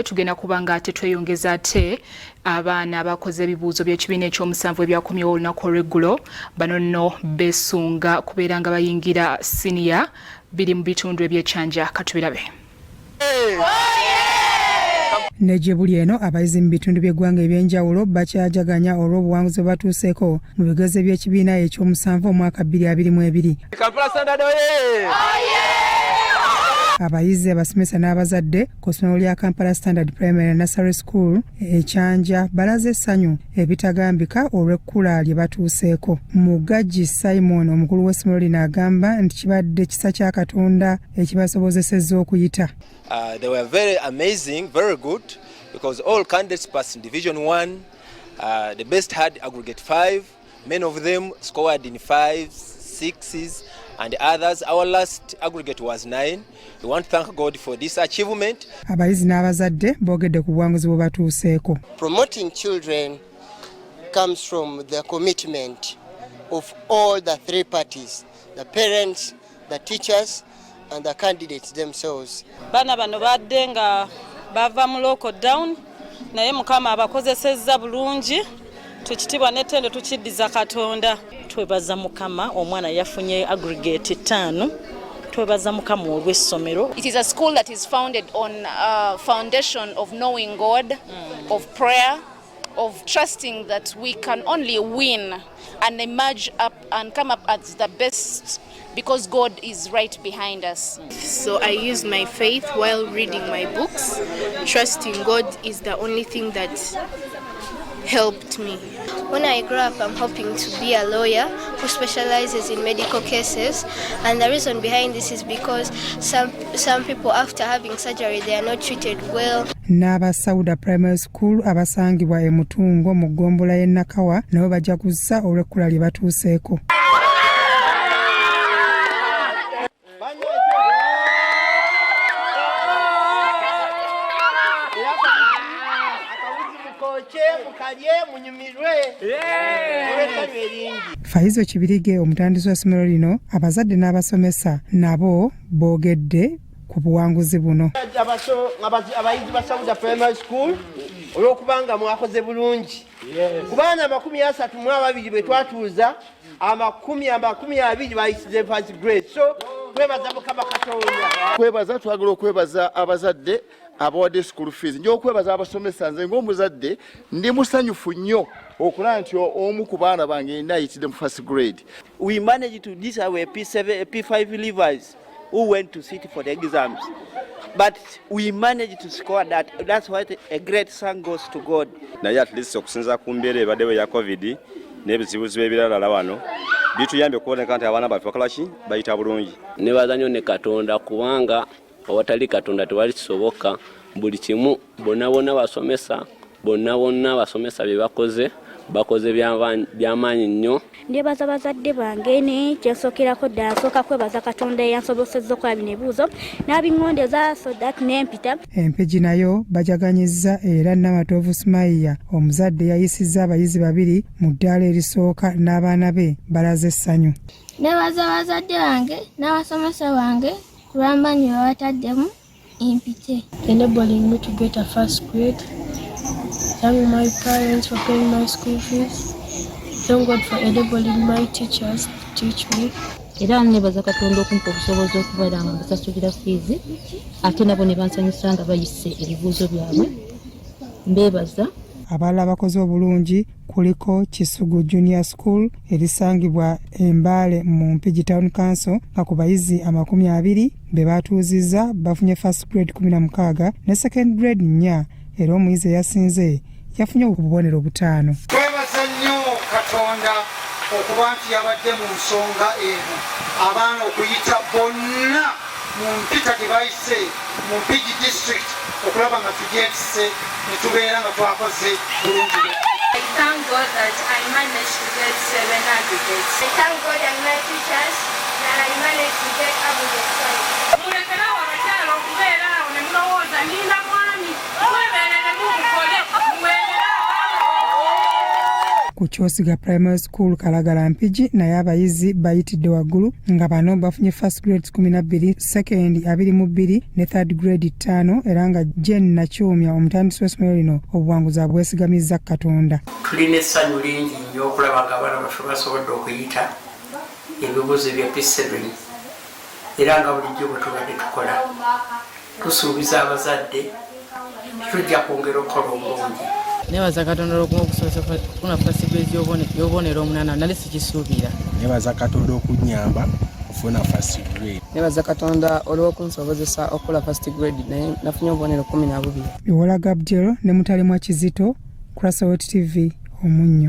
Tugenda kubanga ate tweyongeza ate abaana abakoze ebibuuzo by'ekibiina ekyomusanvu ebyakomyewo olunaku olw'eggulo bano nno beesunga kubeera nga bayingira siniya biri mu bitundu ebyekyanja katubirabe. Neje buli eno abayizi mu bitundu by'eggwanga ebyenjawulo bakyajaganya olw'obuwanguzi batuuseeko mu bigezo by'ekibiina ekyomusanvu omwaka 2022. Abayizi abasomesa n'abazadde ku ssomero lya Kampala Standard Primary Nursery School ekyanja balaze essanyu ebitagambika olw'ekkula lye batuuseeko. Mugajji Simon omukulu w'essomero lino agamba nti kibadde kisa kya Katonda ekibasobozesezza okuyita. They were very amazing, very good, because all candidates passed in Division 1. The best had aggregate 5. Many of them scored in 5s, 6s, and others. Our last aggregate was 9. We want to thank God for this achievement. Abayizi n'abazadde boogedde ku buwanguzi bwe batuuseeko. Promoting children comes from the commitment of all the three parties, the parents, the teachers, and the candidates themselves. Bana bano badde nga bava mu lockdown naye Mukama abakozesezza bulungi tukitibwa n'ettendo tukiddiza Katonda. Twebaza Mukama omwana yafunye aggregate 5. Twebaza Mukama olw'essomero. It is a school that is founded on a foundation of knowing God, of prayer, of trusting that we can only win and emerge up and come up as the best because God is right behind us. So I use my faith while reading my books. Trusting God is the only thing that helped me. When I grow up, I'm hoping to be a lawyer who specializes in medical cases, and the reason behind this is because some people after having surgery they are not treated well. N'aba Sauda Primary School abasangibwa e Mutungo mu Gombola y'e Nakawa nabo bajja kuzza olw'ekkula lye batuuseeko. Faizo Kibirige omutandisi w'essomero lino abazadde n'abasomesa nabo boogedde ku buwanguzi buno. Abayizi ba Sauda Primary School olw'okubanga mwakoze bulungi. Ku baana 32 be twatuuza 20 bayisize first grade. So twebaza Mukama Katonda. Twagala okwebaza abazadde abawadde school fees. Njo okwebaza abasomesa nze ng'omuzadde ndi musanyufu nnyo okulaba nti omu ku baana bange nayitidde mu first grade. We managed to this our P5 leavers who went to sit for the exams. But we managed to score that. That's why a great song goes to God. Naye at least okusinza ku mbeera ebaddewo ya COVID n'ebizibuzibu ebirala wano bituyambye okuboneka nti abaana baffe bakolaki bayita bulungi. Nebaza nnyo ne Katonda kubanga awatali Katonda tewali kisoboka. Buli kimu bonna basomesa bye bakoze by'amaanyi nnyo. Ndebaza bazadde bange ne kyensookerako ddala nsooka kwebaza Katonda eyansobosezza okukola bino ebibuuzo n'abiŋŋondeza so that n'empita. Empegi nayo bajaganyizza era Namatovu Sumaiya omuzadde yayisizza abayizi 2 mu ddaala erisooka n'abaana be balaze essanyu. Ndebaza bazadde bange n'abasomesa bange kulw'amaanyi bye bataddemu empite. Enabling me to get a first grade. Thank my parents for paying my school fees. Thank God for enabling my teachers to teach me. Era nebaza Katonda okumpa obusobozi okubeera nga basasulira fees ate nabo ne bansanyusa nga bayise ebibuuzo byabwe. Mbebaza. Abalala abakoze obulungi kuliko Kisugu Junior School erisangibwa Embale mu Mpigi Town Council nga ku bayizi 20 be batuuzizza bafunye first grade 16 ne second grade 4 era omuyizi eyasinze yafunye obubonero 5. Twebaza nnyo Katonda okuba nti yabadde mu nsonga eno abaana okuyita bonna mu mpita gye bayise mu Mpigi district okulaba nga tugyetise ne tubeera nga twakoze bulungi. I thank God that I managed to get 7 aggregates. I thank God and my teachers that I managed to get aggregate 5. Mulekerawo abakyala okubeera awo ne mulowooza nina mwami mwebeerere mumukole muweerere. ku Kyosiga Primary School Kalagala Mpigi naye abayizi bayitidde waggulu nga bano bafunye first grade 12, second 22 ne third grade 5 era nga Jen Nakyomya omutandisi w'essomero lino obuwanguzi abwesigamizza Katonda. Tulina essanyu lingi nnyo okulaba nga abaana baffe basobodde okuyita ebibuuzo bya P7 era nga bulijjo bwe tubadde tukola tusuubiza abazadde tujja kwongera okukola obulungi. Nebaza Katonda olw'okuwa okusobozesa okufuna first grade y'obubonero 8 nali sikisuubira. Nebaza Katonda okunnyamba okufuna first grade. Nebaza Katonda olw'okunsobozesa okukola first grade naye nafunye obubonero 12. Biwola Gabriel ne Mutale Mwakizito, Crossroads TV, Omunnyo.